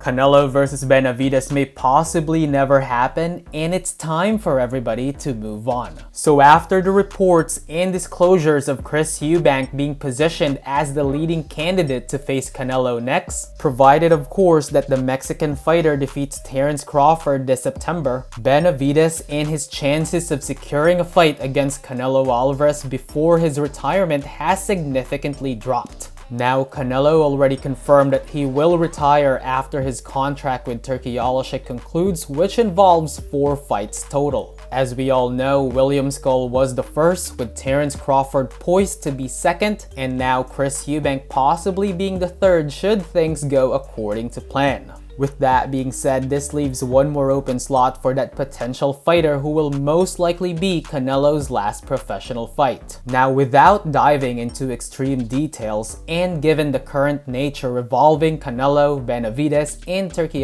Canelo versus Benavidez may possibly never happen, and it's time for everybody to move on. So after the reports and disclosures of Chris Eubank being positioned as the leading candidate to face Canelo next, provided of course that the Mexican fighter defeats Terence Crawford this September, Benavidez and his chances of securing a fight against Canelo Alvarez before his retirement has significantly dropped. Now, Canelo already confirmed that he will retire after his contract with Turki concludes, which involves 4 fights total. As we all know, William Skull was the first, with Terence Crawford poised to be second, and now Chris Eubank possibly being the third should things go according to plan. With that being said, this leaves one more open slot for that potential fighter who will most likely be Canelo's last professional fight. Now, without diving into extreme details, and given the current nature revolving Canelo, Benavidez, and Turki,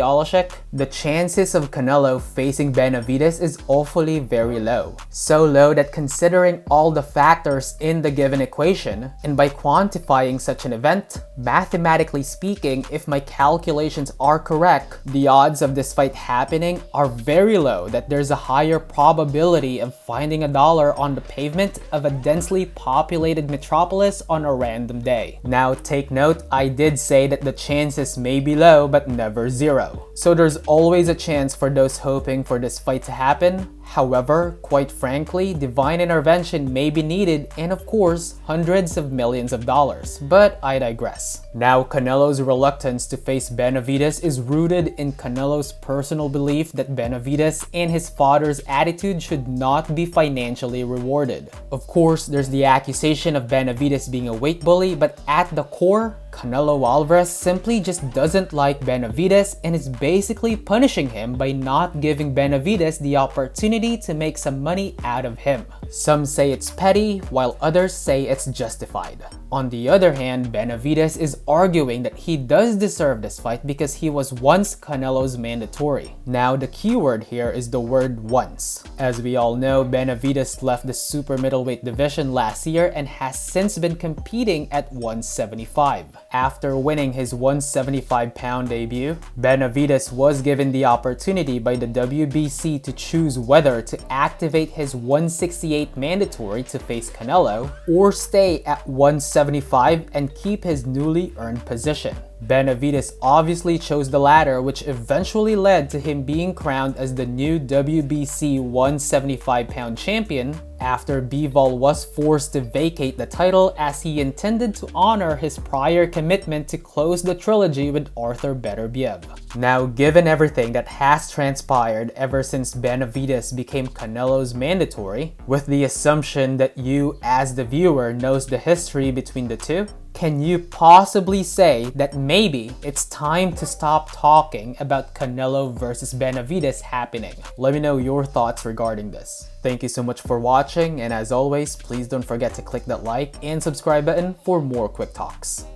the chances of Canelo facing Benavidez is awfully very low. So low that considering all the factors in the given equation, and by quantifying such an event, mathematically speaking, if my calculations are correct, the odds of this fight happening are very low that there's a higher probability of finding a dollar on the pavement of a densely populated metropolis on a random day. Now take note, I did say that the chances may be low but never zero. So there's always a chance for those hoping for this fight to happen. However, quite frankly, divine intervention may be needed and of course, hundreds of millions of dollars. But I digress. Now, Canelo's reluctance to face Benavidez is rooted in Canelo's personal belief that Benavidez and his father's attitude should not be financially rewarded. Of course, there's the accusation of Benavidez being a weight bully, but at the core, Canelo Alvarez simply just doesn't like Benavidez and is basically punishing him by not giving Benavidez the opportunity to make some money out of him. Some say it's petty, while others say it's justified. On the other hand, Benavidez is arguing that he does deserve this fight because he was once Canelo's mandatory. Now, the keyword here is the word once. As we all know, Benavidez left the super middleweight division last year and has since been competing at 175. After winning his 175-pound debut, Benavidez was given the opportunity by the WBC to choose whether to activate his 168 mandatory to face Canelo or stay at 175 and keep his newly earned position. Benavidez obviously chose the latter, which eventually led to him being crowned as the new WBC 175-pound champion after Bivol was forced to vacate the title as he intended to honor his prior commitment to close the trilogy with Arthur Beterbiev. Now, given everything that has transpired ever since Benavidez became Canelo's mandatory, with the assumption that you as the viewer knows the history between the two, can you possibly say that maybe it's time to stop talking about Canelo versus Benavidez happening? Let me know your thoughts regarding this. Thank you so much for watching, and as always, please don't forget to click that like and subscribe button for more quick talks.